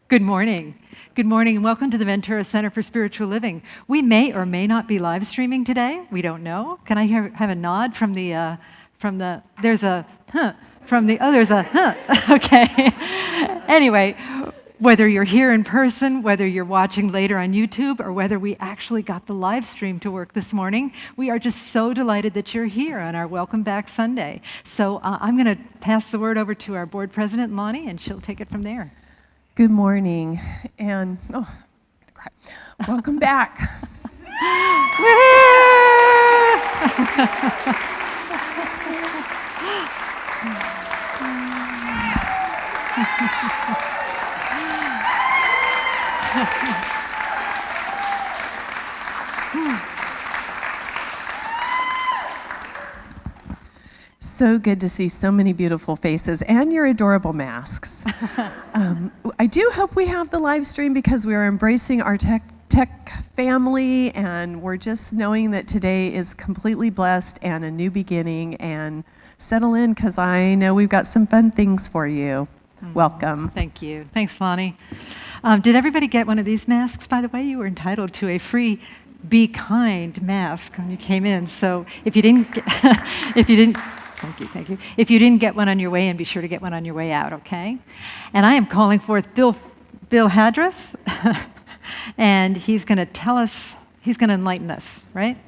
Good morning. Good morning, and welcome to the Ventura Center for Spiritual Living. We may or may not be live streaming today. We don't know. Can I have a nod from the, there's a, there's a, okay. Anyway, whether you're here in person, whether you're watching later on YouTube, or whether we actually got the live stream to work this morning, we are just so delighted that you're here on our Welcome Back Sunday. So I'm going to pass the word over to our board president, Lonnie, and she'll take it from there. Good morning, and welcome back. So good to see so many beautiful faces and your adorable masks. I do hope we have the live stream because we are embracing our tech family, and we're just knowing that today is completely blessed and a new beginning. And settle in, because I know we've got some fun things for you. Welcome. Thank you. Thanks, Lonnie. Did everybody get one of these masks, by the way? You were entitled to a free Be Kind mask when you came in. So if you didn't, Thank you. If you didn't get one on your way in, be sure to get one on your way out, okay? And I am calling forth Bill Hadras, and he's going to tell us, he's going to enlighten us, right?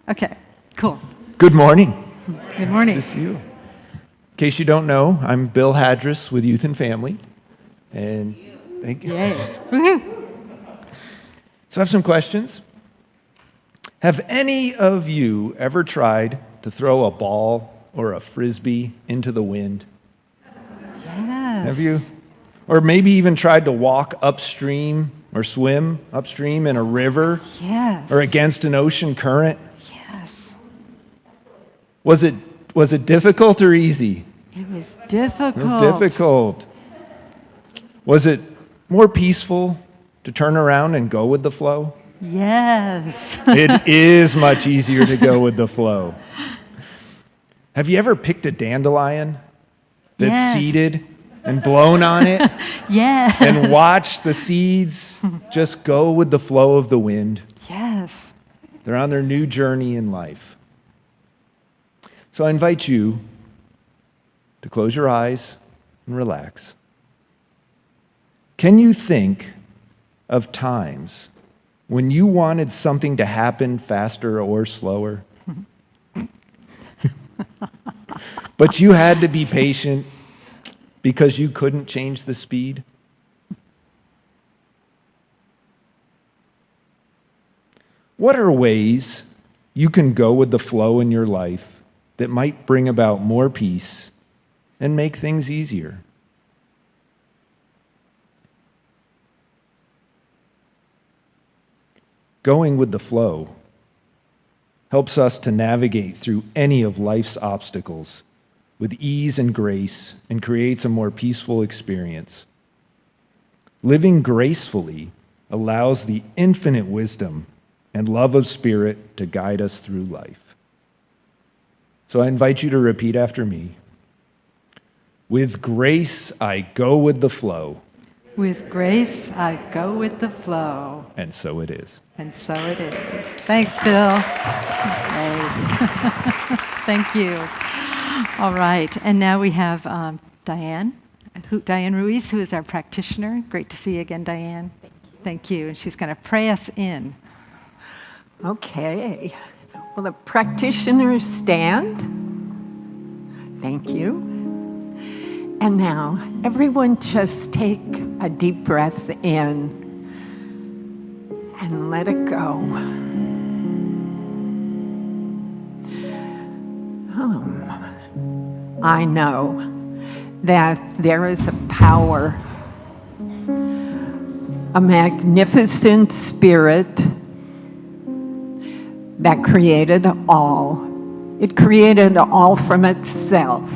Okay, cool. Good morning. Good morning. Good to see you. In case you don't know, I'm Bill Hadras with Youth and Family, and thank you. Yay. Woohoo. So I have some questions. Have any of you ever tried to throw a ball or a frisbee into the wind? Yes. Have you? Or maybe even tried to walk upstream or swim upstream in a river? Yes. Or against an ocean current? Yes. Was it difficult or easy? It was difficult. It was difficult. Was it more peaceful to turn around and go with the flow? Yes. It is much easier to go with the flow. Have you ever picked a dandelion that's seeded and blown on it? Yes. And watched the seeds just go with the flow of the wind? Yes. They're on their new journey in life. So I invite you to close your eyes and relax. Can you think of times when you wanted something to happen faster or slower? But you had to be patient because you couldn't change the speed? What are ways you can go with the flow in your life that might bring about more peace and make things easier? Going with the flow helps us to navigate through any of life's obstacles with ease and grace, and creates a more peaceful experience. Living gracefully allows the infinite wisdom and love of Spirit to guide us through life. So I invite you to repeat after me. With grace, I go with the flow. With grace, I go with the flow. And so it is. And so it is. Thanks, Bill. Thank you. All right. And now we have Diane Ruiz, who is our practitioner. Great to see you again, Diane. Thank you. And she's going to pray us in. Okay. Will the practitioners stand? Thank you. And now, everyone just take a deep breath in and let it go. I know that there is a power, a magnificent spirit that created all. It created all from itself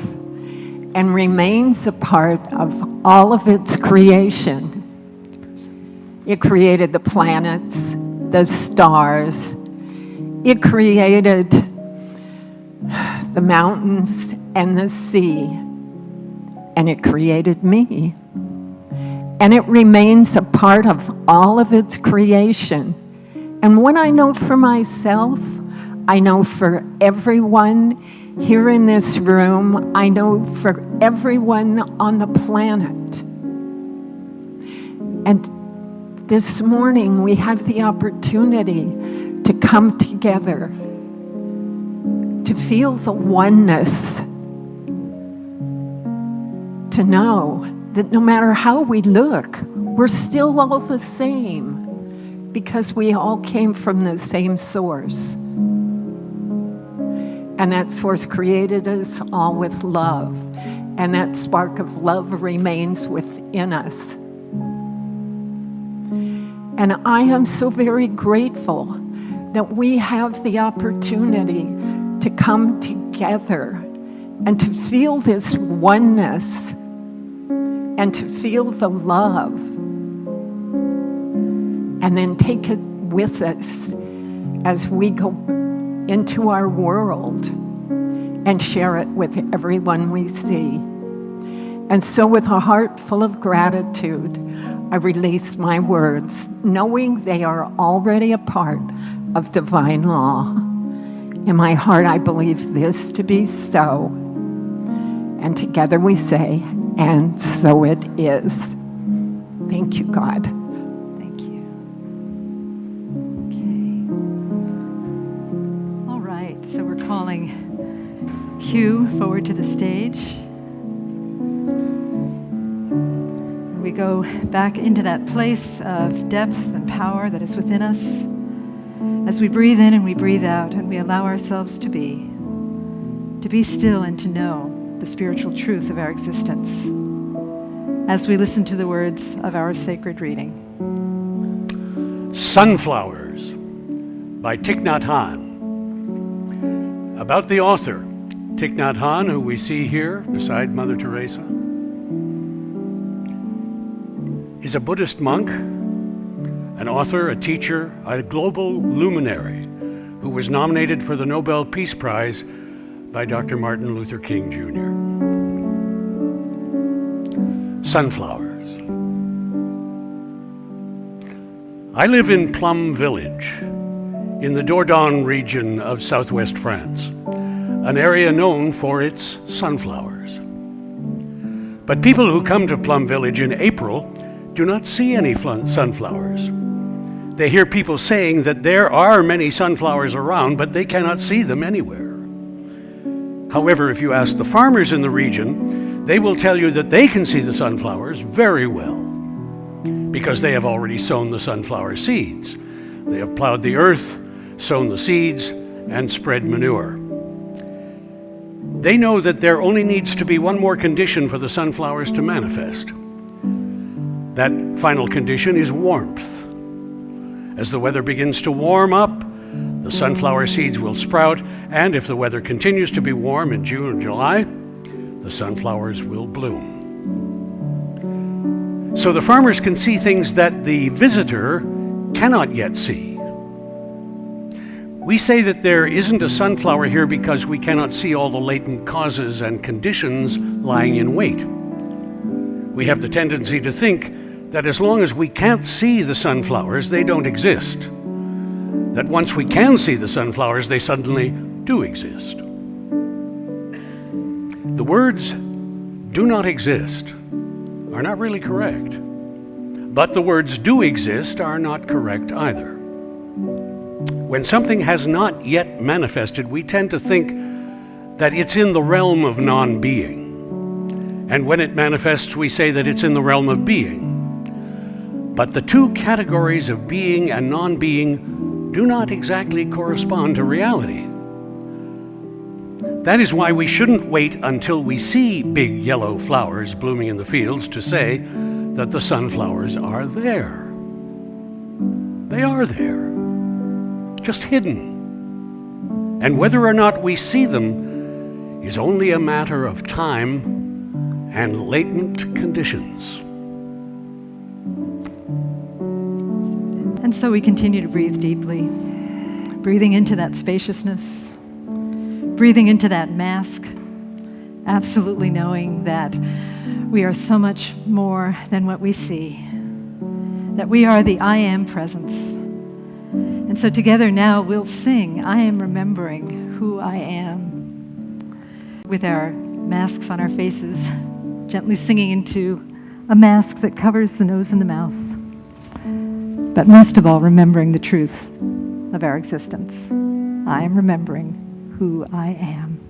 and remains a part of all of its creation. It created the planets, the stars. It created the mountains and the sea. And it created me. And it remains a part of all of its creation. And what I know for myself, I know for everyone here in this room, I know for everyone on the planet. And this morning, we have the opportunity to come together, to feel the oneness, to know that no matter how we look, we're still all the same because we all came from the same source. And that source created us all with love. And that spark of love remains within us. And I am so very grateful that we have the opportunity to come together and to feel this oneness and to feel the love and then take it with us as we go into our world and share it with everyone we see. And so with a heart full of gratitude, I release my words, knowing they are already a part of divine law. In my heart, I believe this to be so. And together we say, and so it is. Thank you, God. Thank you. Okay. All right, so we're calling Hugh forward to the stage. We go back into that place of depth and power that is within us as we breathe in and we breathe out and we allow ourselves to be still and to know the spiritual truth of our existence as we listen to the words of our sacred reading. Sunflowers by Thich Nhat Hanh. About the author, Thich Nhat Hanh, who we see here beside Mother Teresa, is a Buddhist monk, an author, a teacher, a global luminary who was nominated for the Nobel Peace Prize by Dr. Martin Luther King Jr. Sunflowers. I live in Plum Village in the Dordogne region of southwest France, an area known for its sunflowers. But people who come to Plum Village in April do not see any sunflowers. They hear people saying that there are many sunflowers around, but they cannot see them anywhere. However, if you ask the farmers in the region, they will tell you that they can see the sunflowers very well because they have already sown the sunflower seeds. They have plowed the earth, sown the seeds, and spread manure. They know that there only needs to be one more condition for the sunflowers to manifest. That final condition is warmth. As the weather begins to warm up, the sunflower seeds will sprout, and if the weather continues to be warm in June and July, the sunflowers will bloom. So the farmers can see things that the visitor cannot yet see. We say that there isn't a sunflower here because we cannot see all the latent causes and conditions lying in wait. We have the tendency to think that as long as we can't see the sunflowers, they don't exist. That once we can see the sunflowers, they suddenly do exist. The words "do not exist" are not really correct, but the words "do exist" are not correct either. When something has not yet manifested, we tend to think that it's in the realm of non-being. And when it manifests, we say that it's in the realm of being. But the two categories of being and non-being do not exactly correspond to reality. That is why we shouldn't wait until we see big yellow flowers blooming in the fields to say that the sunflowers are there. They are there, just hidden. and whether or not we see them is only a matter of time and latent conditions. And so we continue to breathe deeply, breathing into that spaciousness, breathing into that mask, absolutely knowing that we are so much more than what we see, that we are the I am presence. And so together now we'll sing, I am remembering who I am, with our masks on our faces, gently singing into a mask that covers the nose and the mouth. But most of all, remembering the truth of our existence. I am remembering who I am.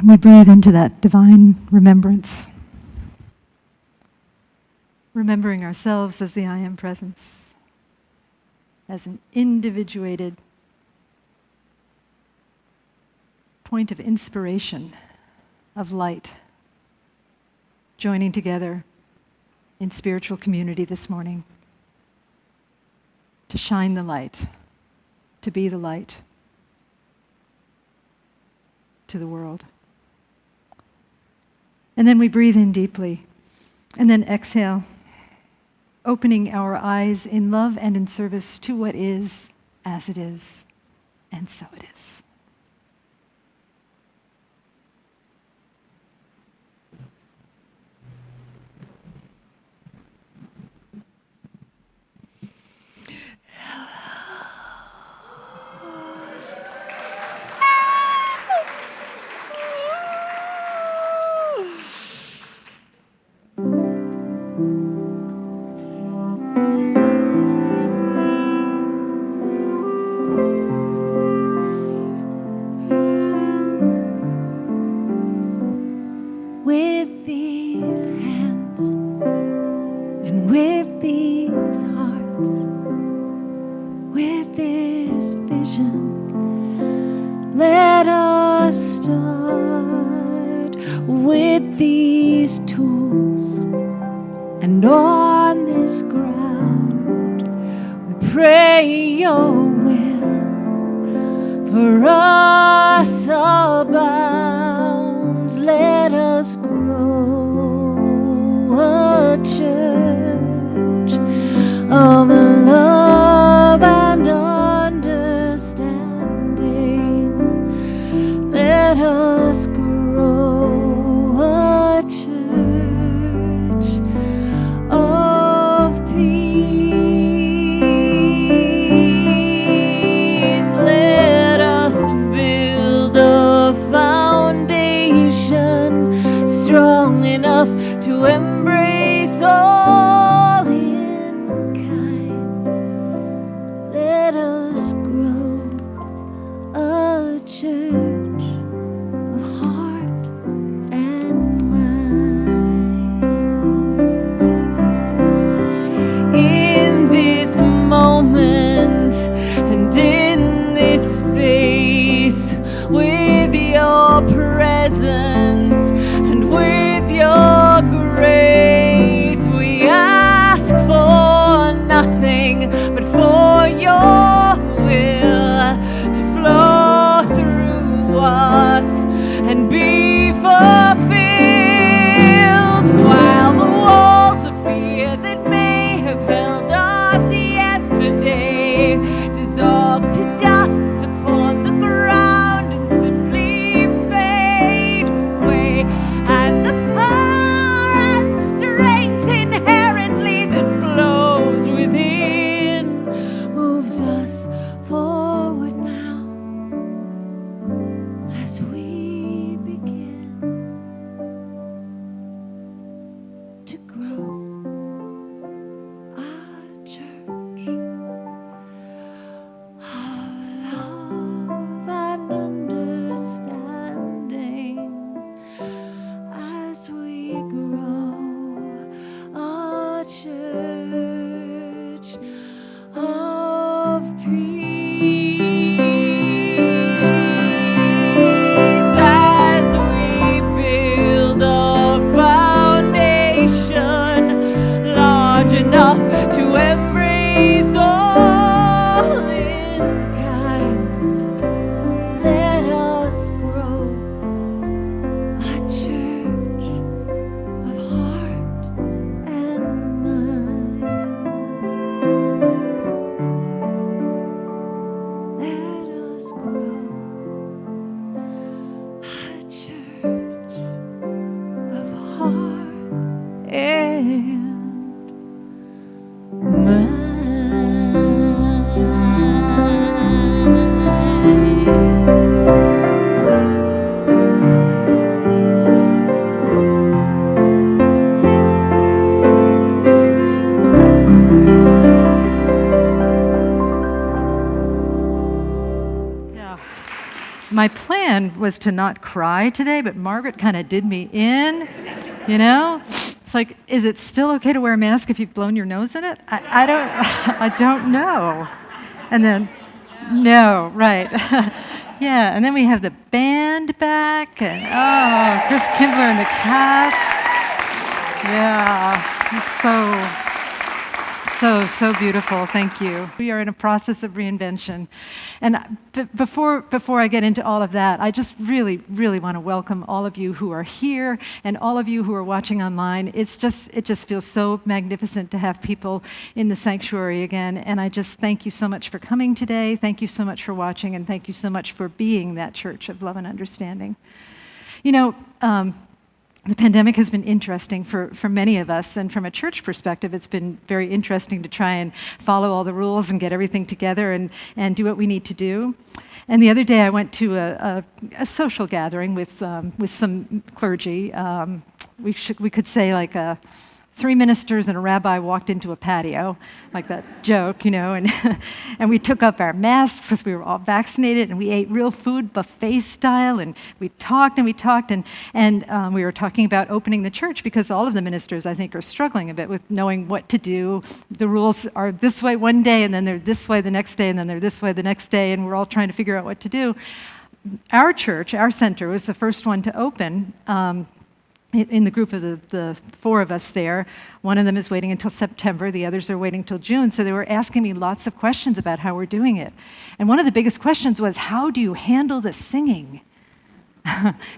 We breathe into that divine remembrance, remembering ourselves as the I am presence, as an individuated point of inspiration, of light, joining together in spiritual community this morning to shine the light, to be the light to the world. And then we breathe in deeply, and then exhale, opening our eyes in love and in service to what is, as it is, and so it is. and on this ground we pray your will for us abounds. Let us grow a church of love and understanding. Let us grow a church of peace. Let us build a foundation strong enough to embrace all in kind. Let us grow a church of heart and mind. In this moment and in this space, with your presence and with your grace, we ask for nothing but for your will to flow through us and be fulfilled, while the walls of fear that may have held us yesterday dissolve to dust upon the ground and simply fade away, and the power and strength inherently that flows within moves us forward now as we begin to grow our church of love and understanding, as we grow our church of peace, as we build a foundation large enough to embrace all in kind. Let us grow a church of heart and mind. Let us grow a church of heart and Yeah. My plan was to not cry today, but Margaret kind of did me in, you know? It's like, is it still okay to wear a mask if you've blown your nose in it? I don't, I don't know. And then, no, right. Yeah, and then we have the band back, and oh, Chris Kimbler and the Cats. Yeah, it's so beautiful. Thank you. We are in a process of reinvention. And before I get into all of that, I just really want to welcome all of you who are here and all of you who are watching online. It just feels so magnificent to have people in the sanctuary again. And I just thank you so much for coming today. Thank you so much for watching, and thank you so much for being that church of love and understanding. You know, the pandemic has been interesting for many of us, and from a church perspective, it's been very interesting to try and follow all the rules and get everything together and do what we need to do. And the other day, I went to a social gathering with some clergy. We could say like 3 ministers and a rabbi walked into a patio, like that joke, you know, and we took up our masks because we were all vaccinated, and we ate real food buffet style, and we talked, and we were talking about opening the church, because all of the ministers, I think, are struggling a bit with knowing what to do. The rules are this way one day, and then they're this way the next day, and then they're this way the next day, and we're all trying to figure out what to do. Our church, our center, was the first one to open in the group of the four of us there. One of them is waiting until September, the others are waiting till June, so they were asking me lots of questions about how we're doing it. And one of the biggest questions was, how do you handle the singing?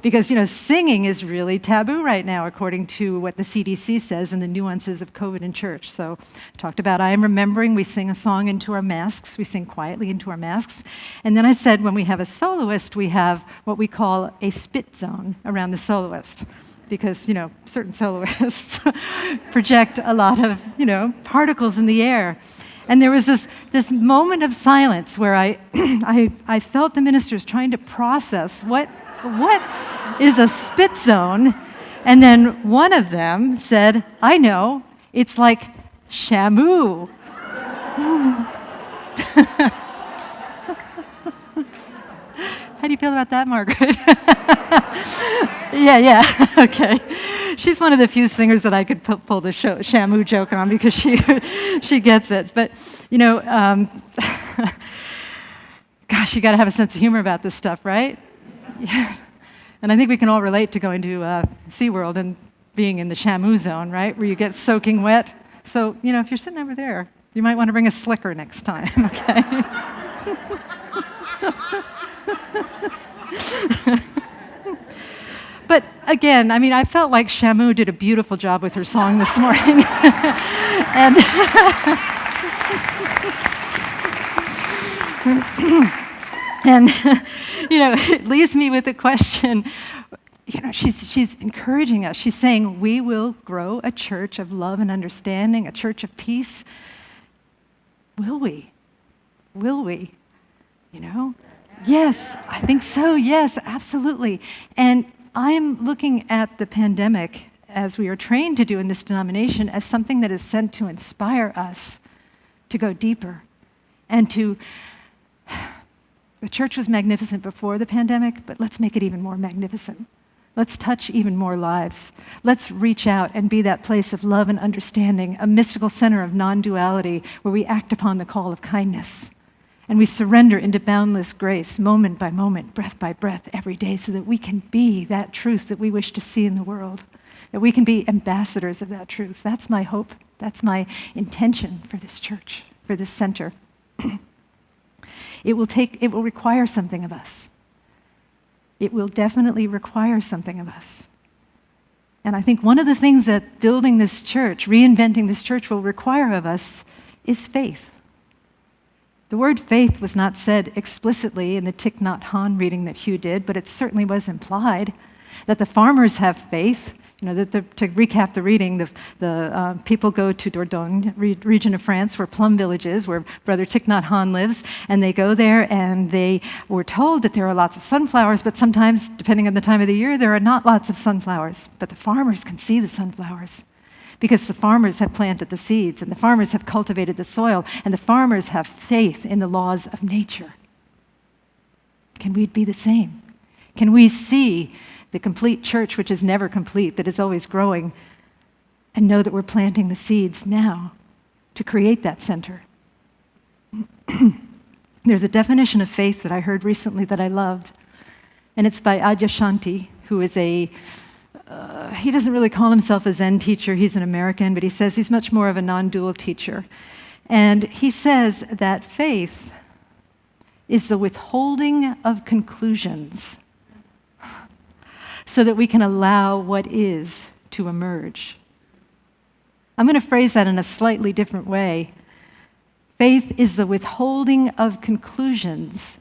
Because, singing is really taboo right now, according to what the CDC says and the nuances of COVID in church. So talked about I Am Remembering, we sing a song into our masks, we sing quietly into our masks. And then I said when we have a soloist, we have what we call a spit zone around the soloist. Because, certain soloists project a lot of, particles in the air. And there was this moment of silence where I felt the ministers trying to process what is a spit zone. And then one of them said, I know, it's like shamu. How do you feel about that, Margaret? Yeah, okay. She's one of the few singers that I could pull the shamu joke on because she gets it. But, gosh, you got to have a sense of humor about this stuff, right? Yeah. And I think we can all relate to going to SeaWorld and being in the shamu zone, right, where you get soaking wet. So, if you're sitting over there, you might want to bring a slicker next time, okay? But again, I felt like Shamu did a beautiful job with her song this morning. And it leaves me with a question. She's encouraging us. She's saying, we will grow a church of love and understanding, a church of peace. Will we? Will we? Yes, I think so. Yes, absolutely. And I'm looking at the pandemic, as we are trained to do in this denomination, as something that is sent to inspire us to go deeper and to... The church was magnificent before the pandemic, but let's make it even more magnificent. Let's touch even more lives. Let's reach out and be that place of love and understanding, a mystical center of non-duality where we act upon the call of kindness. And we surrender into boundless grace, moment by moment, breath by breath, every day, so that we can be that truth that we wish to see in the world, that we can be ambassadors of that truth. That's my hope. That's my intention for this church, for this center. It will require something of us. It will definitely require something of us. And I think one of the things that building this church, reinventing this church will require of us is faith. The word faith was not said explicitly in the Thich Nhat Hanh reading that Hugh did, but it certainly was implied that the farmers have faith. To recap the reading, the people go to Dordogne, region of France, where Plum Village is, where Brother Thich Nhat Hanh lives, and they go there and they were told that there are lots of sunflowers, but sometimes, depending on the time of the year, there are not lots of sunflowers. But the farmers can see the sunflowers because the farmers have planted the seeds, and the farmers have cultivated the soil, and the farmers have faith in the laws of nature. Can we be the same? Can we see the complete church, which is never complete, that is always growing, and know that we're planting the seeds now to create that center? There's a definition of faith that I heard recently that I loved, and it's by Adyashanti, who is he doesn't really call himself a Zen teacher, he's an American, but he says he's much more of a non-dual teacher. And he says that faith is the withholding of conclusions so that we can allow what is to emerge. I'm going to phrase that in a slightly different way. Faith is the withholding of conclusions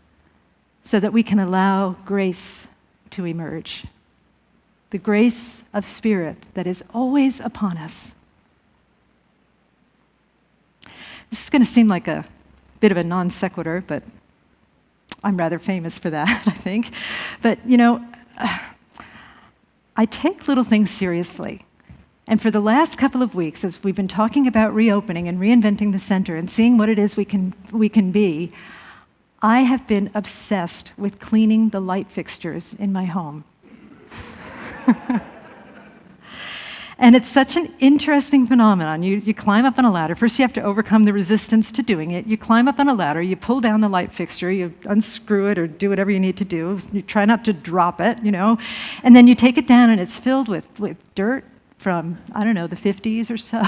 so that we can allow grace to emerge. The grace of Spirit that is always upon us. This is going to seem like a bit of a non sequitur, but I'm rather famous for that, I think. But, I take little things seriously. And for the last couple of weeks, as we've been talking about reopening and reinventing the center and seeing what it is we can be, I have been obsessed with cleaning the light fixtures in my home. And it's such an interesting phenomenon. You climb up on a ladder. First, you have to overcome the resistance to doing it. You climb up on a ladder, you pull down the light fixture, you unscrew it or do whatever you need to do. You try not to drop it, and then you take it down and it's filled with dirt from, I don't know, the 50s or so.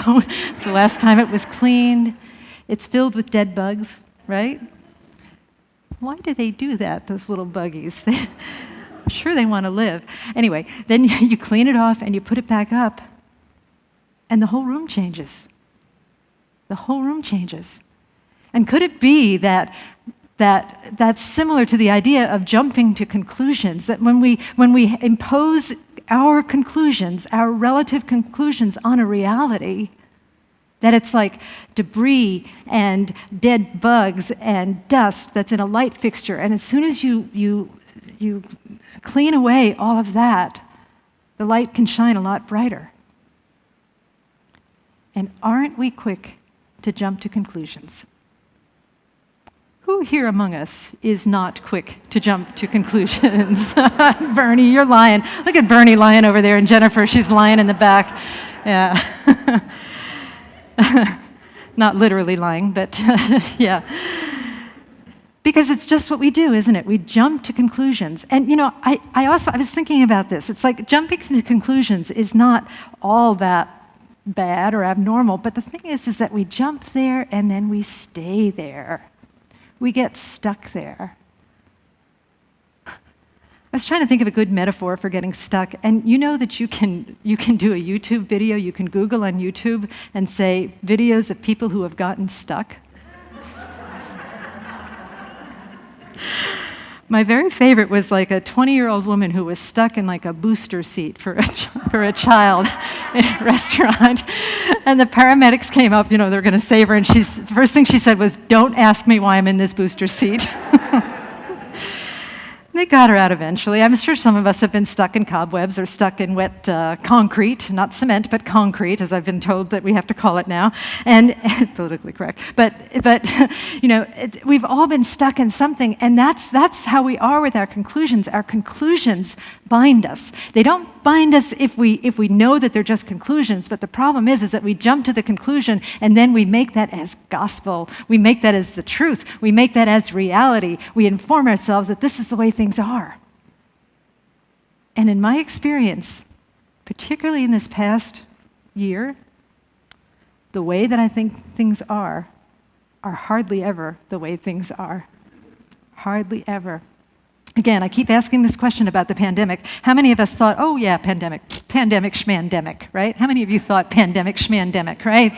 It's the last time it was cleaned. It's filled with dead bugs, right? Why do they do that, those little buggies? I'm sure they want to live. Anyway, then you clean it off and you put it back up. And the whole room changes. The whole room changes. And could it be that that's similar to the idea of jumping to conclusions, that when we impose our conclusions, our relative conclusions on a reality, that it's like debris and dead bugs and dust that's in a light fixture, and as soon as you clean away all of that, the light can shine a lot brighter. And aren't we quick to jump to conclusions? Who here among us is not quick to jump to conclusions? Bernie, you're lying. Look at Bernie lying over there, and Jennifer, she's lying in the back. Yeah. Not literally lying, but yeah. Because it's just what we do, isn't it? We jump to conclusions. And I was thinking about this. It's like jumping to conclusions is not all that bad or abnormal, but the thing is that we jump there and then we stay there. We get stuck there. I was trying to think of a good metaphor for getting stuck, and you know that you can do a YouTube video, you can Google on YouTube and say videos of people who have gotten stuck. My very favorite was like a 20-year-old woman who was stuck in like a booster seat for a child in a restaurant. And the paramedics came up, they were going to save her, and the first thing she said was, "Don't ask me why I'm in this booster seat." They got her out eventually. I'm sure some of us have been stuck in cobwebs or stuck in wet concrete, not cement, but concrete, as I've been told that we have to call it now, and politically correct. But we've all been stuck in something, and that's how we are with our conclusions. Our conclusions bind us. They don't bind us if we know that they're just conclusions, but the problem is that we jump to the conclusion and then we make that as gospel. We make that as the truth. We make that as reality. We inform ourselves that this is the way things are. And in my experience, particularly in this past year, the way that I think things are hardly ever the way things are. Hardly ever. Again, I keep asking this question about the pandemic. How many of us thought, oh yeah, pandemic, schmandemic, right? How many of you thought pandemic, schmandemic, right?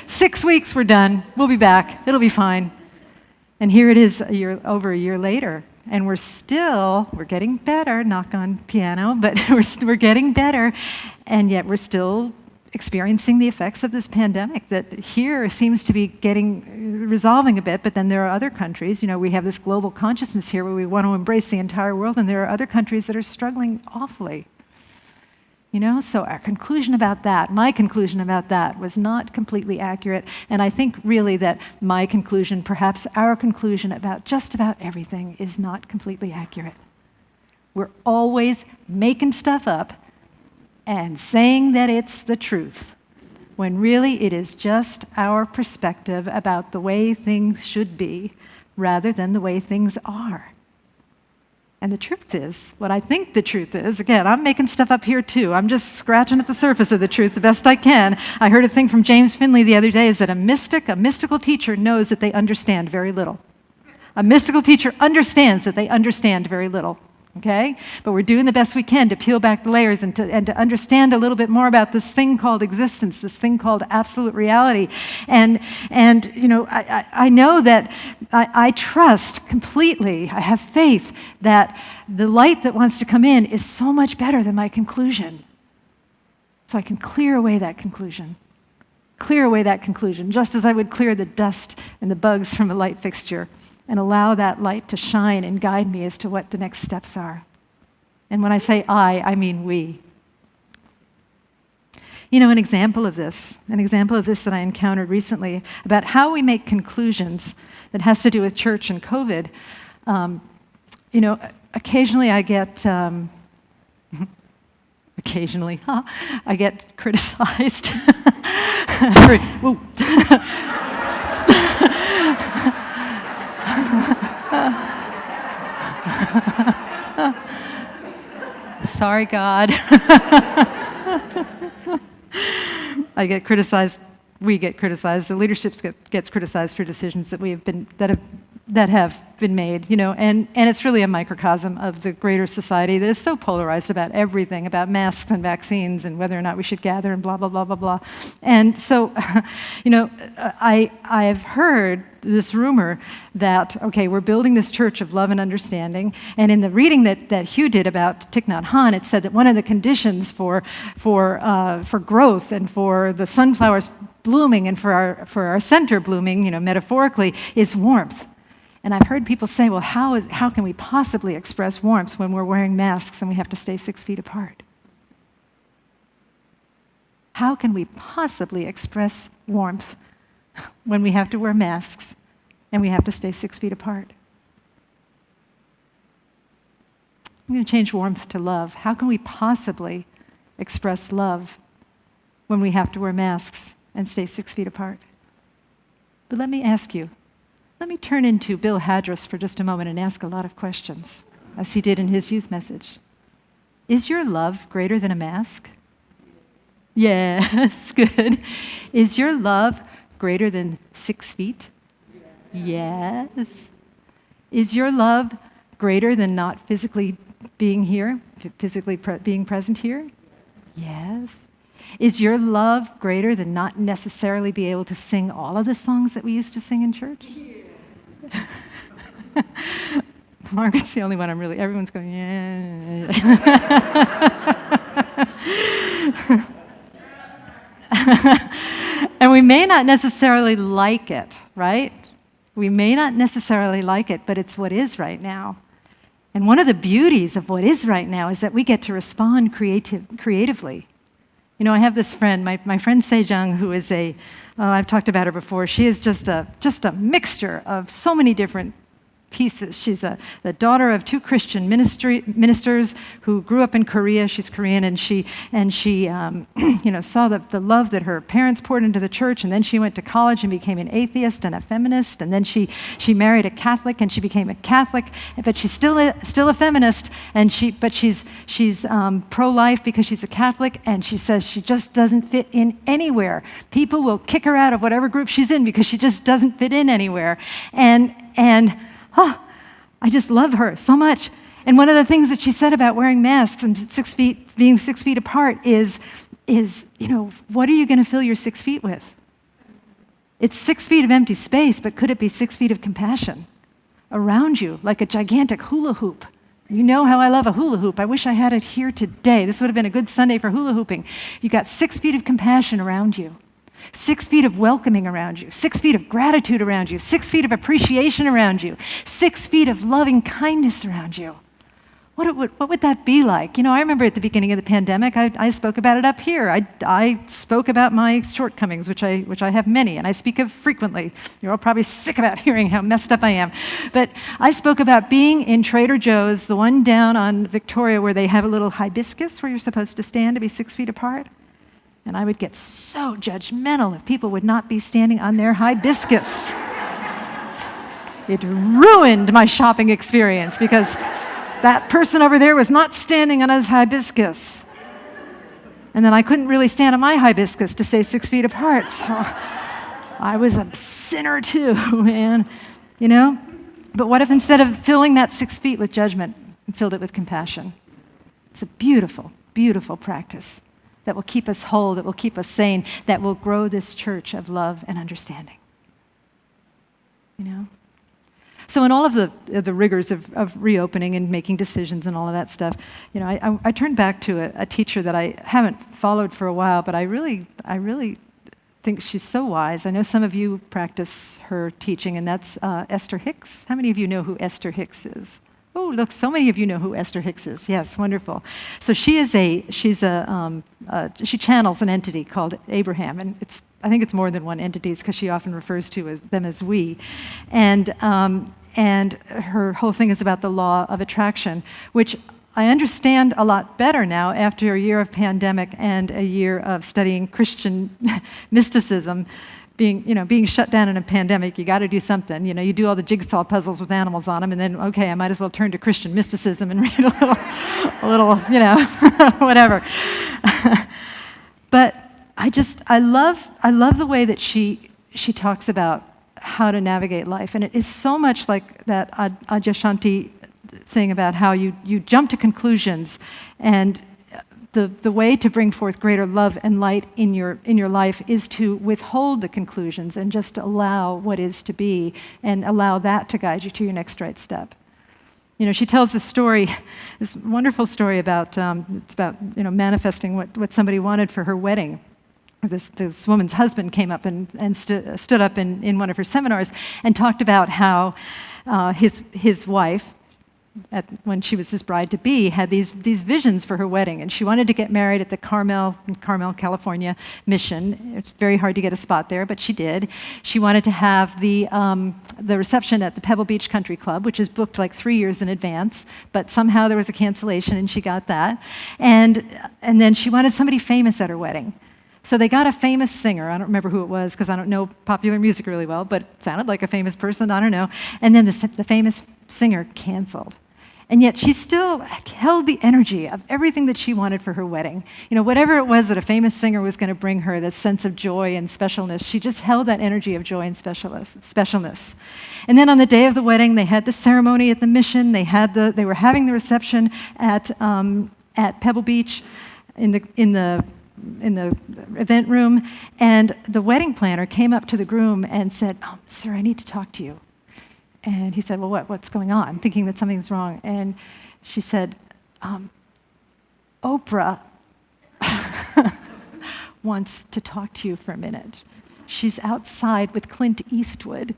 6 weeks, we're done. We'll be back. It'll be fine. And here it is over a year later. And we're getting better, knock on piano, but we're getting better. And yet we're still experiencing the effects of this pandemic that here seems to be resolving a bit, but then there are other countries, we have this global consciousness here where we want to embrace the entire world, and there are other countries that are struggling awfully. So our conclusion about that, my conclusion about that was not completely accurate, and I think really that my conclusion, perhaps our conclusion about just about everything is not completely accurate. We're always making stuff up and saying that it's the truth, when really it is just our perspective about the way things should be, rather than the way things are. And the truth is, what I think the truth is, again, I'm making stuff up here too. I'm just scratching at the surface of the truth the best I can. I heard a thing from James Finley the other day, is that a mystical teacher knows that they understand very little. A mystical teacher understands that they understand very little. Okay? But we're doing the best we can to peel back the layers and to understand a little bit more about this thing called existence, this thing called absolute reality. And I know that I trust completely, I have faith that the light that wants to come in is so much better than my conclusion. So I can clear away that conclusion. Just as I would clear the dust and the bugs from a light fixture, and allow that light to shine and guide me as to what the next steps are. And when I say I mean we. An example of this that I encountered recently about how we make conclusions that has to do with church and COVID. Occasionally I get occasionally, I get criticized. Whoa. Sorry, God. I get criticized. We get criticized. The leadership gets criticized for decisions that have been made, and it's really a microcosm of the greater society that is so polarized about everything, about masks and vaccines and whether or not we should gather and blah, blah, blah, blah, blah. And so, I've heard this rumor that, okay, we're building this church of love and understanding, and in the reading that Hugh did about Thich Nhat Hanh, it said that one of the conditions for growth and for the sunflowers blooming and for our center blooming, metaphorically, is warmth. And I've heard people say, well, how can we possibly express warmth when we're wearing masks and we have to stay 6 feet apart? How can we possibly express warmth when we have to wear masks and we have to stay 6 feet apart? I'm going to change warmth to love. How can we possibly express love when we have to wear masks and stay 6 feet apart? But let me ask you, let me turn into Bill Hadras for just a moment and ask a lot of questions, as he did in his youth message. Is your love greater than a mask? Yes, good. Is your love greater than 6 feet? Yes. Is your love greater than not physically being here, being present here? Yes. Is your love greater than not necessarily be able to sing all of the songs that we used to sing in church? Margaret's the only one everyone's going, yeah. And we may not necessarily like it, right? We may not necessarily like it, but it's what is right now. And one of the beauties of what is right now is that we get to respond creatively. I have this friend, my friend Sejong, who is I've talked about her before. She is just a mixture of so many different pieces. She's the daughter of 2 Christian ministers who grew up in Korea. She's Korean, and she saw the love that her parents poured into the church, and then she went to college and became an atheist and a feminist, and then she married a Catholic and she became a Catholic, but she's still a feminist, and she's pro-life because she's a Catholic, and she says she just doesn't fit in anywhere. People will kick her out of whatever group she's in because she just doesn't fit in anywhere, and I just love her so much. And one of the things that she said about wearing masks and being 6 feet apart is, what are you going to fill your 6 feet with? It's 6 feet of empty space, but could it be 6 feet of compassion around you, like a gigantic hula hoop? You know how I love a hula hoop. I wish I had it here today. This would have been a good Sunday for hula hooping. You got 6 feet of compassion around you. 6 feet of welcoming around you, 6 feet of gratitude around you, 6 feet of appreciation around you, 6 feet of loving kindness around you. What would that be like? I remember at the beginning of the pandemic, I spoke about it up here. I spoke about my shortcomings, which I have many, and I speak of frequently. You're all probably sick about hearing how messed up I am. But I spoke about being in Trader Joe's, the one down on Victoria where they have a little hibiscus where you're supposed to stand to be 6 feet apart. And I would get so judgmental if people would not be standing on their hibiscus. It ruined my shopping experience because that person over there was not standing on his hibiscus. And then I couldn't really stand on my hibiscus to stay 6 feet apart. So I was a sinner too, man. But what if instead of filling that 6 feet with judgment, we filled it with compassion? It's a beautiful, beautiful practice that will keep us whole, that will keep us sane, that will grow this church of love and understanding. So in all of the rigors of reopening and making decisions and all of that stuff, I turned back to a teacher that I haven't followed for a while, but I really think she's so wise. I know some of you practice her teaching, and that's Esther Hicks. How many of you know who Esther Hicks is? Oh, look, so many of you know who Esther Hicks is. Yes, wonderful. So she channels an entity called Abraham, and I think it's more than one entity because she often refers to them as we. And her whole thing is about the law of attraction, which I understand a lot better now after a year of pandemic and a year of studying Christian mysticism. Being shut down in a pandemic, you got to do something. You do all the jigsaw puzzles with animals on them, and then, okay, I might as well turn to Christian mysticism and read a little, whatever. But I love the way that she talks about how to navigate life, and it is so much like that Adyashanti thing about how you jump to conclusions, and the way to bring forth greater love and light in your life is to withhold the conclusions and just allow what is to be and allow that to guide you to your next right step. She tells this story, this wonderful story about it's about manifesting what somebody wanted for her wedding. This woman's husband came up and stood up in one of her seminars and talked about how his wife, when she was his bride-to-be, had these visions for her wedding, and she wanted to get married at the Carmel, California mission. It's very hard to get a spot there, but she did. She wanted to have the reception at the Pebble Beach Country Club, which is booked like 3 years in advance, but somehow there was a cancellation, and she got that. And then she wanted somebody famous at her wedding. So they got a famous singer. I don't remember who it was because I don't know popular music really well, but it sounded like a famous person. I don't know. And then the famous singer canceled. And yet she still held the energy of everything that she wanted for her wedding. Whatever it was that a famous singer was going to bring her, this sense of joy and specialness, she just held that energy of joy and specialness. And then on the day of the wedding, they had the ceremony at the mission. They were having the reception at Pebble Beach in the event room, and the wedding planner came up to the groom and said, "Oh, sir, I need to talk to you." And he said, "Well, what's going on?" Thinking that something's wrong. And she said, "Oprah wants to talk to you for a minute. She's outside with Clint Eastwood.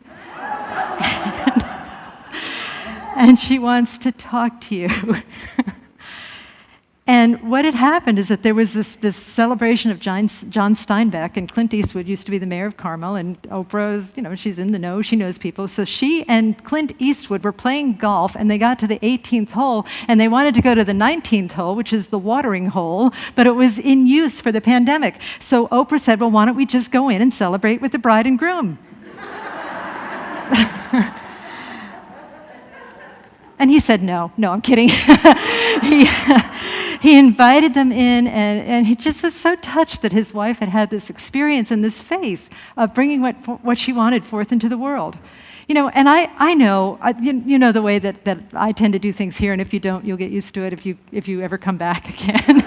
and she wants to talk to you." And what had happened is that there was this celebration of John Steinbeck, and Clint Eastwood used to be the mayor of Carmel, and Oprah is, she's in the know, she knows people. So she and Clint Eastwood were playing golf, and they got to the 18th hole, and they wanted to go to the 19th hole, which is the watering hole, but it was in use for the pandemic. So Oprah said, "Well, why don't we just go in and celebrate with the bride and groom?" And he said, no, I'm kidding. He invited them in, and he just was so touched that his wife had this experience and this faith of bringing what she wanted forth into the world. And I know, the way that I tend to do things here, and if you don't, you'll get used to it if you ever come back again.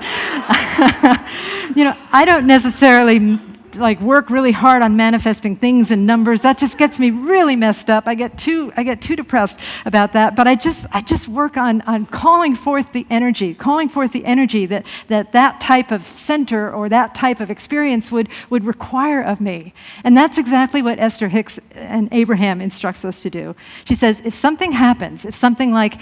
I don't necessarily work really hard on manifesting things and numbers. That just gets me really messed up. I get too depressed about that. But I just work on calling forth the energy that type of center or that type of experience would require of me. And that's exactly what Esther Hicks and Abraham instructs us to do. She says, if something happens, if something like,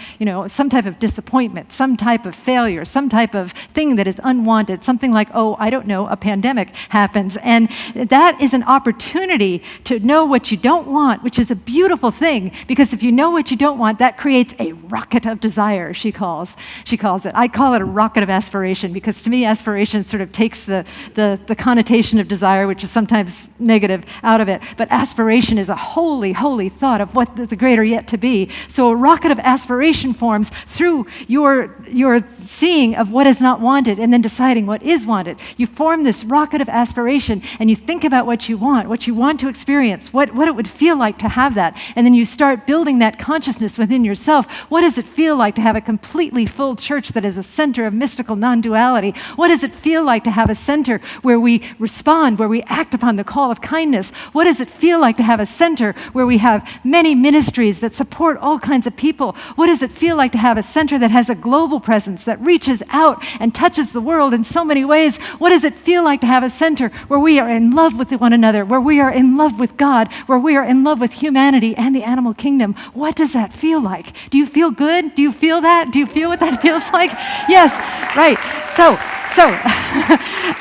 some type of disappointment, some type of failure, some type of thing that is unwanted, something like, a pandemic happens, and that is an opportunity to know what you don't want, which is a beautiful thing, because if you know what you don't want, that creates a rocket of desire, she calls it. I call it a rocket of aspiration, because to me, aspiration sort of takes the connotation of desire, which is sometimes negative, out of it. But aspiration is a holy, holy thought of what the greater yet to be. So a rocket of aspiration forms through your seeing of what is not wanted and then deciding what is wanted. You form this rocket of aspiration, and you think about what you want to experience, what it would feel like to have that. And then you start building that consciousness within yourself. What does it feel like to have a completely full church that is a center of mystical non-duality? What does it feel like to have a center where we respond, where we act upon the call of kindness? What does it feel like to have a center where we have many ministries that support all kinds of people? What does it feel like to have a center that has a global presence, that reaches out and touches the world in so many ways? What does it feel like to have a center where we are in love with one another, where we are in love with God, where we are in love with humanity and the animal kingdom? What does that feel like? Do you feel good? Do you feel that? Do you feel what that feels like? Yes, right. So So,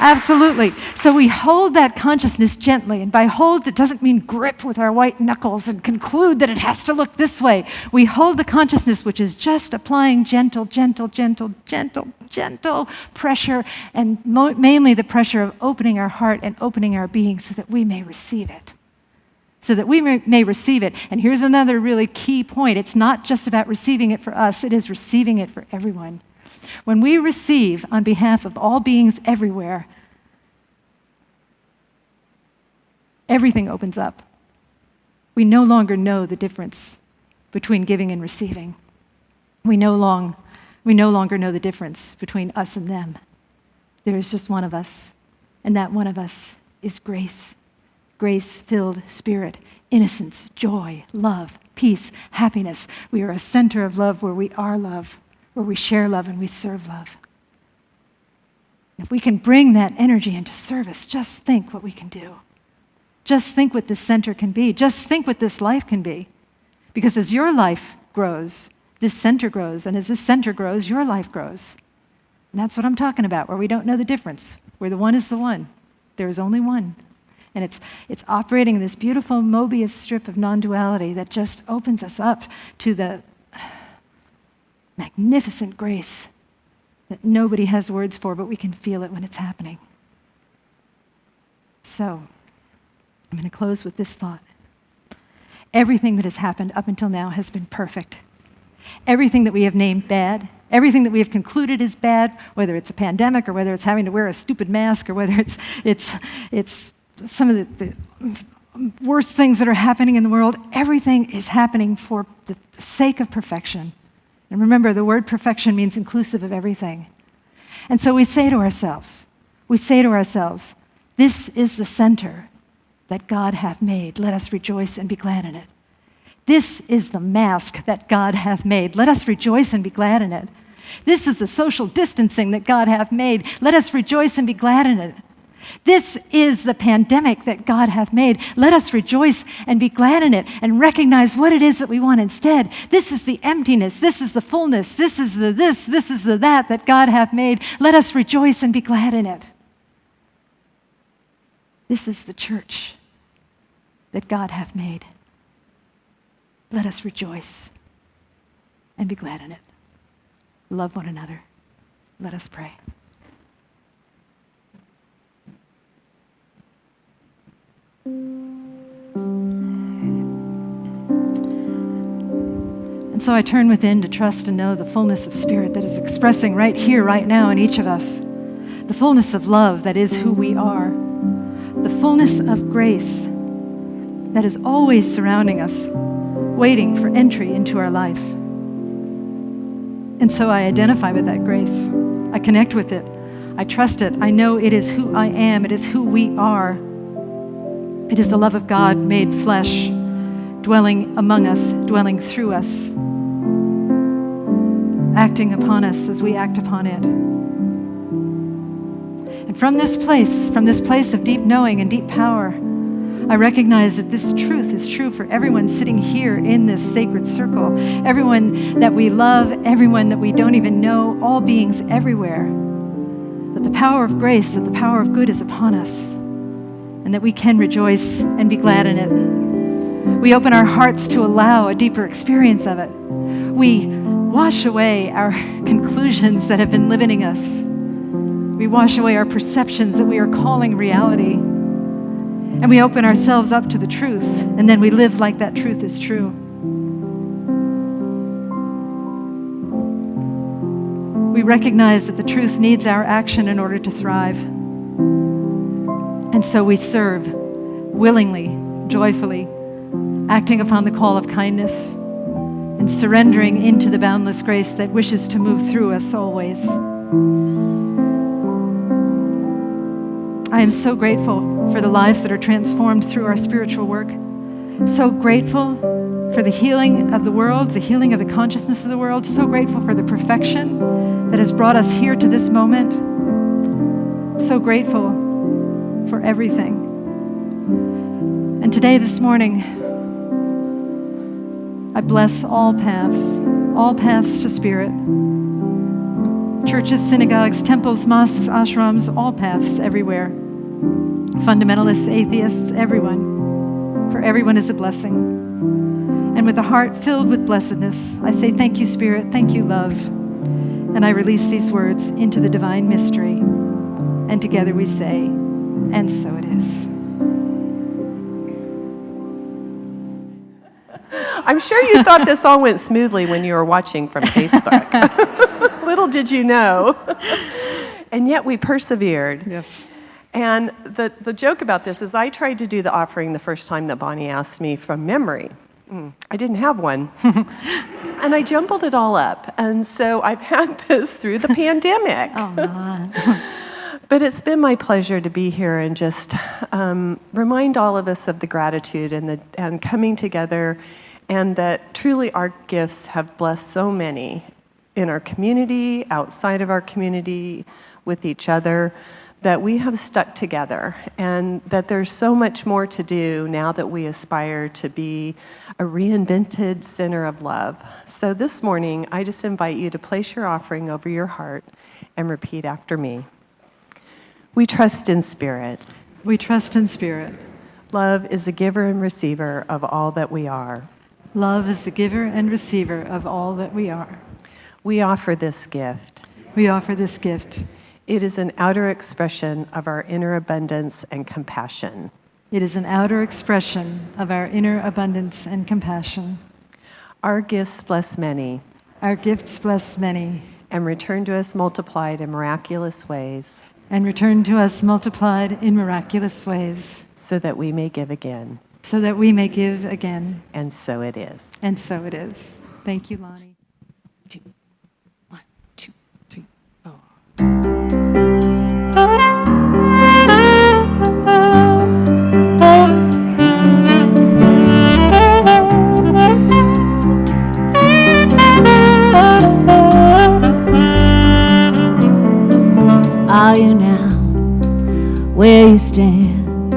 absolutely. So we hold that consciousness gently, and by hold, it doesn't mean grip with our white knuckles and conclude that it has to look this way. We hold the consciousness, which is just applying gentle, gentle, gentle, gentle, gentle pressure, and mainly the pressure of opening our heart and opening our being so that we may receive it. So that we may receive it. And here's another really key point. It's not just about receiving it for us, it is receiving it for everyone. When we receive on behalf of all beings everywhere, everything opens up. We no longer know the difference between giving and receiving. We no longer know the difference between us and them. There is just one of us, and that one of us is grace. Grace-filled spirit, innocence, joy, love, peace, happiness. We are a center of love where we are love, where we share love and we serve love. If we can bring that energy into service, just think what we can do. Just think what this center can be. Just think what this life can be. Because as your life grows, this center grows, and as this center grows, your life grows. And that's what I'm talking about, where we don't know the difference, where the one is the one. There is only one. And it's operating in this beautiful Mobius strip of non-duality that just opens us up to the magnificent grace that nobody has words for, but we can feel it when it's happening. So, I'm going to close with this thought. Everything that has happened up until now has been perfect. Everything that we have named bad, everything that we have concluded is bad, whether it's a pandemic or whether it's having to wear a stupid mask or whether it's some of the worst things that are happening in the world, everything is happening for the sake of perfection. And remember, the word perfection means inclusive of everything. And so we say to ourselves, this is the center that God hath made. Let us rejoice and be glad in it. This is the mask that God hath made. Let us rejoice and be glad in it. This is the social distancing that God hath made. Let us rejoice and be glad in it. This is the pandemic that God hath made. Let us rejoice and be glad in it and recognize what it is that we want instead. This is the emptiness. This is the fullness. This is the this. This is the that God hath made. Let us rejoice and be glad in it. This is the church that God hath made. Let us rejoice and be glad in it. Love one another. Let us pray. And so I turn within to trust and know the fullness of spirit that is expressing right here, right now in each of us. The fullness of love that is who we are. The fullness of grace that is always surrounding us, waiting for entry into our life. And so I identify with that grace. I connect with it. I trust it. I know it is who I am. It is who we are. It is the love of God made flesh, dwelling among us, dwelling through us, acting upon us as we act upon it. And from this place of deep knowing and deep power, I recognize that this truth is true for everyone sitting here in this sacred circle, everyone that we love, everyone that we don't even know, all beings everywhere, that the power of grace, that the power of good is upon us, and that we can rejoice and be glad in it. We open our hearts to allow a deeper experience of it. We wash away our conclusions that have been limiting us. We wash away our perceptions that we are calling reality. And we open ourselves up to the truth, and then we live like that truth is true. We recognize that the truth needs our action in order to thrive. And so we serve willingly, joyfully, acting upon the call of kindness and surrendering into the boundless grace that wishes to move through us always. I am so grateful for the lives that are transformed through our spiritual work. So grateful for the healing of the world, the healing of the consciousness of the world. So grateful for the perfection that has brought us here to this moment. So grateful for everything. And today, this morning, I bless all paths to spirit. churches, synagogues, temples, mosques, ashrams, all paths, everywhere. Fundamentalists, atheists, everyone. For everyone is a blessing. And with a heart filled with blessedness, I say thank you, Spirit, thank you, love. And I release these words into the divine mystery. And together we say, and so it is. I'm sure you thought this all went smoothly when you were watching from Facebook. Little did you know. And yet we persevered. Yes. And the joke about this is I tried to do the offering the first time that Bonnie asked me from memory. I didn't have one. And I jumbled it all up. And so I've had this through the pandemic. Oh, my. But it's been my pleasure to be here and just remind all of us of the gratitude and coming together, and that truly our gifts have blessed so many in our community, outside of our community, with each other, that we have stuck together, and that there's so much more to do now that we aspire to be a reinvented center of love. So this morning, I just invite you to place your offering over your heart and repeat after me. We trust in spirit. We trust in spirit. Love is a giver and receiver of all that we are. Love is the giver and receiver of all that we are. We offer this gift. We offer this gift. It is an outer expression of our inner abundance and compassion. It is an outer expression of our inner abundance and compassion. Our gifts bless many. Our gifts bless many. And return to us multiplied in miraculous ways. And return to us multiplied in miraculous ways. So that we may give again. So that we may give again. And so it is. And so it is. Thank you, Lonnie. 1, 2, 3, 4. Are you now where you stand,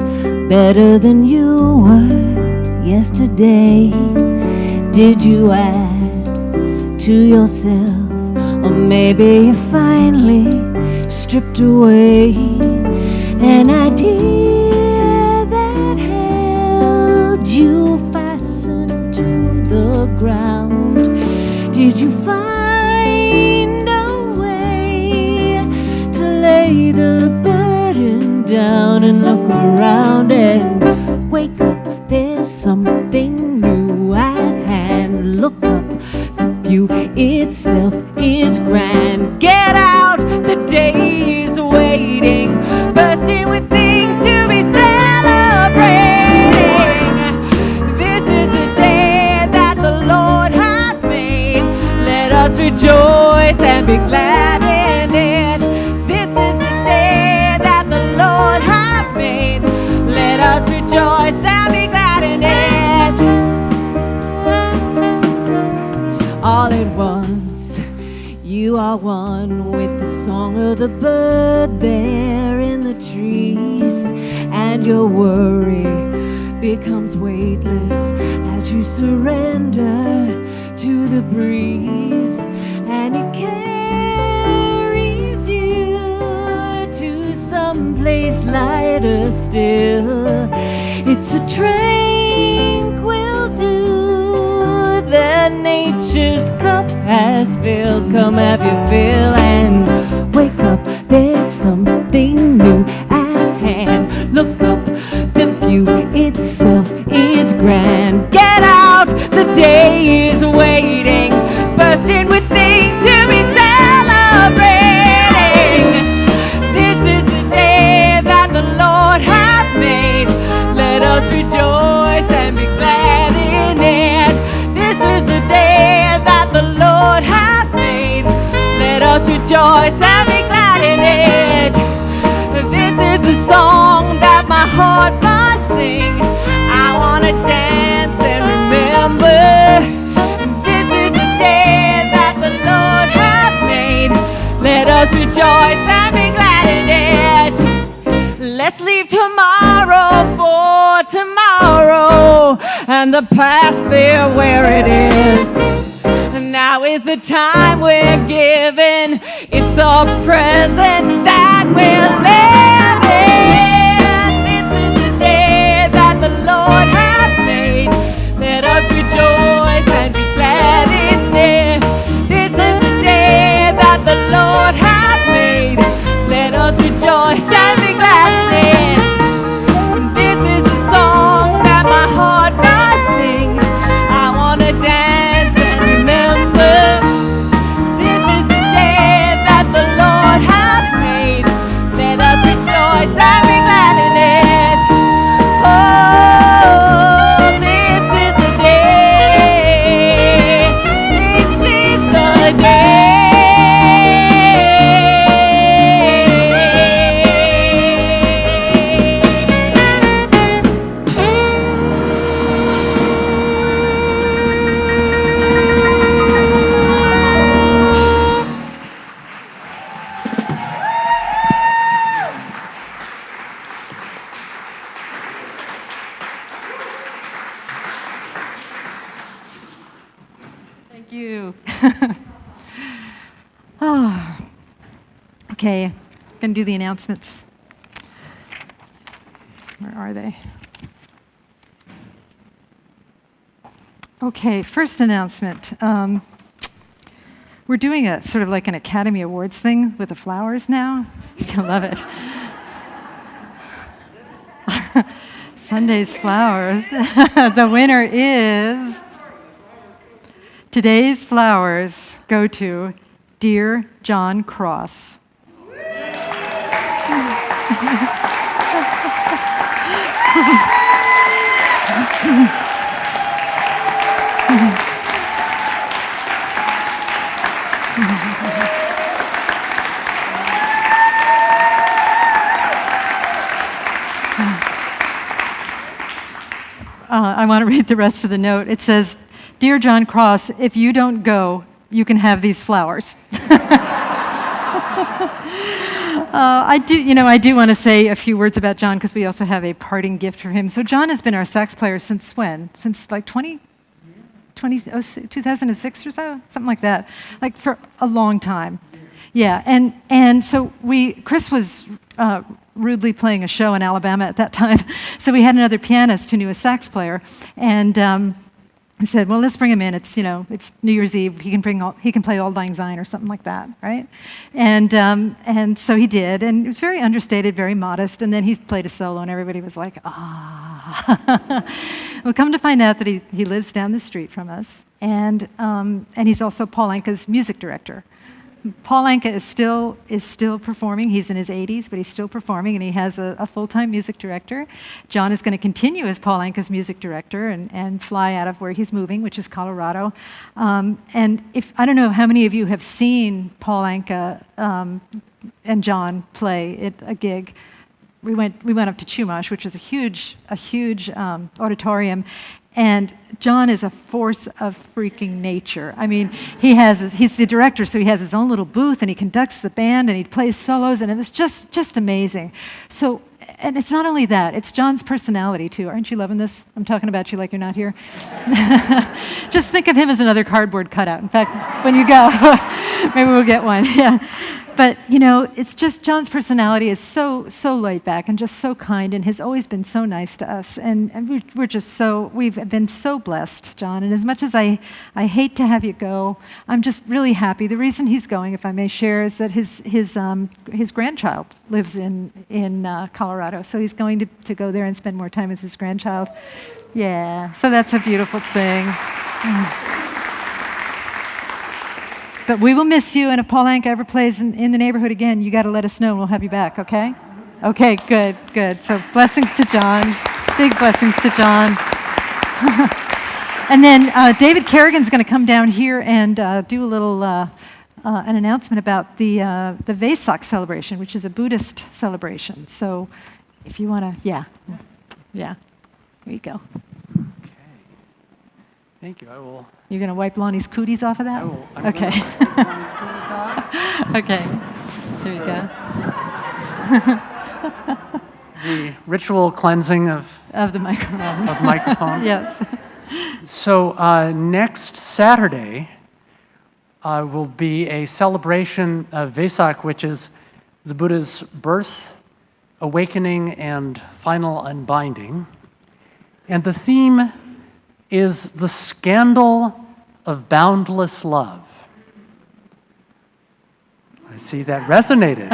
better than you were yesterday? Did you add to yourself, or maybe you finally stripped away an idea that held you fastened to the ground? Did you find a way to lay the burden down and look around and wake up? There's something new at hand. Look up, the view itself is grand. Get out, the day is waiting, bursting with things to be celebrating. This is the day that the Lord hath made. Let us rejoice and be glad in it. This is the day that the Lord hath made. Let us rejoice and be glad in it. All at once, you are one with the song of the bird there in the trees, and your worry becomes weightless as you surrender to the breeze, and it carries you to some place lighter still. It's a tranquil dew that nature's cup has filled. Come have your fill and wake up, there's something new at hand. Look up, the view itself is grand. Get out, the day is waiting, bursting with things to be celebrating. This is the day that the Lord hath made. Let us rejoice and be glad in it. This is the day that the Lord hath made. Let us rejoice and be glad in it. This is the song that my heart must sing. I want to dance and remember. This is the day that the Lord hath made. Let us rejoice and be glad in it. Let's leave tomorrow for tomorrow, and the past there where it is. Now Now is the time we're given. It's the present that we're living. This is the day that the Lord has made. Let us rejoice and be glad in it. This is the day that the Lord has made. Let us rejoice and be glad in it. This is the song that my heart must sing. I want to dance and remember. This is the day that the Lord has made. Let us rejoice and be glad in it. Oh, this is the day. This is the day. Thank you. Ah. Okay, gonna do the announcements. Where are they? Okay, first announcement. We're doing a sort of like an Academy Awards thing with the flowers now. You're gonna love it. Sunday's flowers. The winner is... Today's flowers go to Dear John Cross. I want to read the rest of the note. It says, Dear John Cross, if you don't go, you can have these flowers. I do want to say a few words about John because we also have a parting gift for him. So John has been our sax player since when? Since like 2006 or so? Something like that. Like for a long time. Yeah, and so Chris was rudely playing a show in Alabama at that time. So we had another pianist who knew a sax player. And I said, well, let's bring him in. It's it's New Year's Eve. He can play Auld Lang Syne or something like that, right? And so he did, and it was very understated, very modest. And then he played a solo, and everybody was like, ah. Well, come to find out that he lives down the street from us, and he's also Paul Anka's music director. Paul Anka is still performing. He's in his 80s, but he's still performing, and he has a full-time music director. John is going to continue as Paul Anka's music director and fly out of where he's moving, which is Colorado. And I don't know how many of you have seen Paul Anka and John play at a gig. We went up to Chumash, which is a huge auditorium. And John is a force of freaking nature. I mean, he's the director, so he has his own little booth, and he conducts the band, and he plays solos, and it was just amazing. So, and it's not only that, it's John's personality, too. Aren't you loving this? I'm talking about you like you're not here. Just think of him as another cardboard cutout. In fact, when you go, maybe we'll get one. Yeah. But, it's just John's personality is so laid back and just so kind and has always been so nice to us. And we've been so blessed, John. And as much as I hate to have you go, I'm just really happy. The reason he's going, if I may share, is that his grandchild lives in Colorado. So he's going to go there and spend more time with his grandchild. Yeah, so that's a beautiful thing. But we will miss you, and if Paul Anka ever plays in the neighborhood again, you got to let us know, and we'll have you back, okay? Okay, good. So blessings to John. Big blessings to John. And then David Kerrigan's going to come down here and do a little an announcement about the Vesak celebration, which is a Buddhist celebration. So if you want to, yeah. Here you go. Okay. Thank you. I will. You're going to wipe Lonnie's cooties off of that? I will. Okay. Okay. There you go. The ritual cleansing of the microphone. Of the microphone. Yes. So next Saturday, will be a celebration of Vesak, which is the Buddha's birth, awakening, and final unbinding. And the theme is the scandal of boundless love. I see that resonated.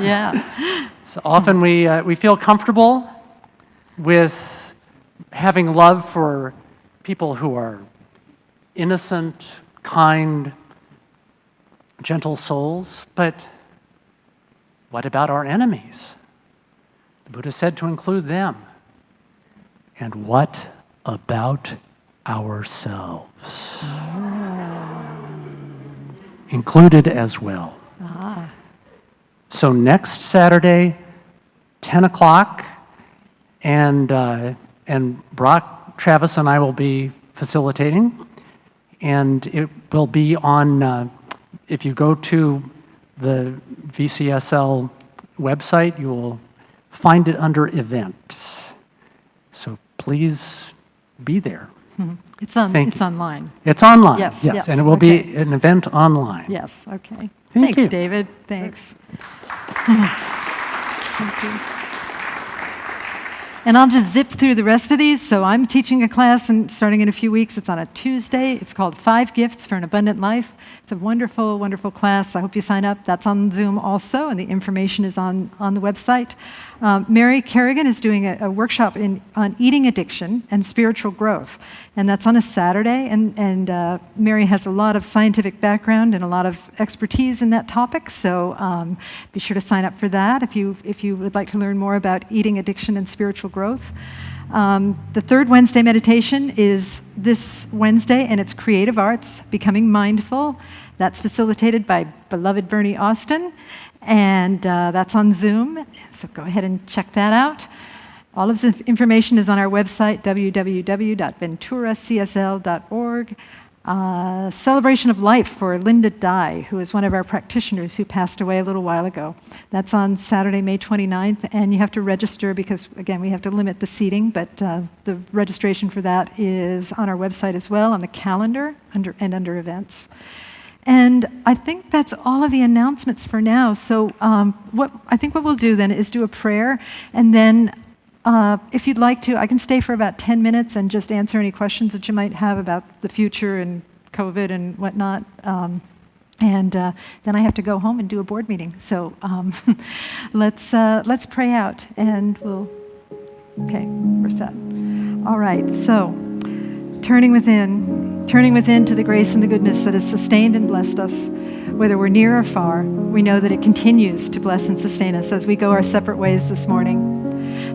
Yeah. So often we feel comfortable with having love for people who are innocent, kind, gentle souls, but what about our enemies? The Buddha said to include them. And what about ourselves? Included as well. So next Saturday, 10 o'clock, and Brock, Travis, and I will be facilitating, and it will be on, if you go to the VCSL website, you will find it under events. So please be there. It's Thank you. online. It's online, Yes, and it will be an event online. Yes, okay. Thank Thanks, you. David. Thanks. Thank you. And I'll just zip through the rest of these. So I'm teaching a class and starting in a few weeks. It's on a Tuesday. It's called 5 Gifts for an Abundant Life. It's a wonderful, wonderful class. I hope you sign up. That's on Zoom also, and the information is on the website. Mary Kerrigan is doing a workshop on eating addiction and spiritual growth, and that's on a Saturday. And Mary has a lot of scientific background and a lot of expertise in that topic, so be sure to sign up for that if you would like to learn more about eating addiction and spiritual growth. The third Wednesday meditation is this Wednesday, and it's Creative Arts, Becoming Mindful. That's facilitated by beloved Bernie Austin, and that's on Zoom, so go ahead and check that out. All of this information is on our website, www.VenturaCSL.org. Celebration of Life for Linda Dye, who is one of our practitioners who passed away a little while ago. That's on Saturday, May 29th, and you have to register because, again, we have to limit the seating, but the registration for that is on our website as well, on the calendar under events. And I think that's all of the announcements for now. So what we'll do then is do a prayer, and then if you'd like to, I can stay for about 10 minutes and just answer any questions that you might have about the future and COVID and whatnot. And then I have to go home and do a board meeting. So let's pray out, and okay, we're set. All right, so turning within to the grace and the goodness that has sustained and blessed us, whether we're near or far, we know that it continues to bless and sustain us as we go our separate ways this morning.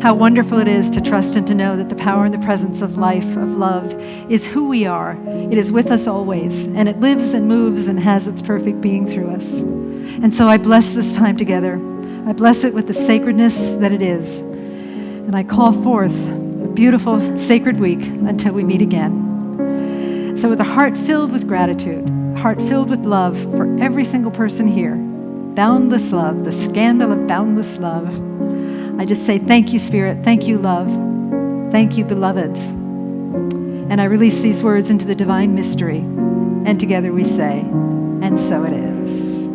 How wonderful it is to trust and to know that the power and the presence of life, of love, is who we are. It is with us always, and it lives and moves and has its perfect being through us. And so I bless this time together. I bless it with the sacredness that it is. And I call forth a beautiful, sacred week until we meet again. So with a heart filled with gratitude, a heart filled with love for every single person here, boundless love, the scandal of boundless love, I just say thank you, Spirit. Thank you, love. Thank you, beloveds. And I release these words into the divine mystery. And together we say, and so it is.